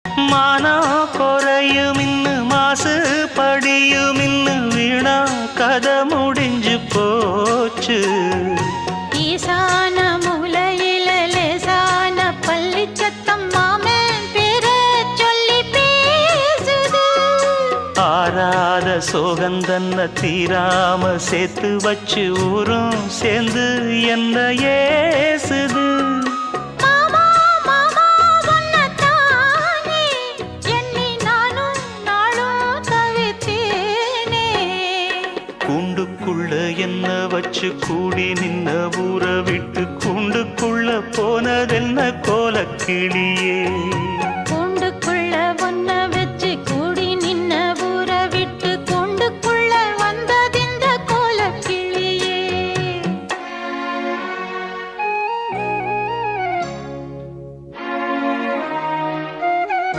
மானம் குறையும் இன்னு மாசு படியும் இன்னு வீணா கதை முடிஞ்சு போச்சு. ஈசான மூலையில லேசான பள்ளி சத்தம் மாமன் பேர சொல்லி பேசுது. ஆறாத சோகந்தன்ன தீராம சேர்த்து வச்சு ஊரும் சேர்ந்து என்ன ஏசுது. மாமா மாமா உன்னத்தானே எண்ணி நானும் நாளும் தவித்தேனே. கூண்டுக்குள்ள என்ன வச்சு கூடி நின்ன ஊற விட்டு கூண்டுக்குள்ள போனதென்ன கோலக்கிளியே.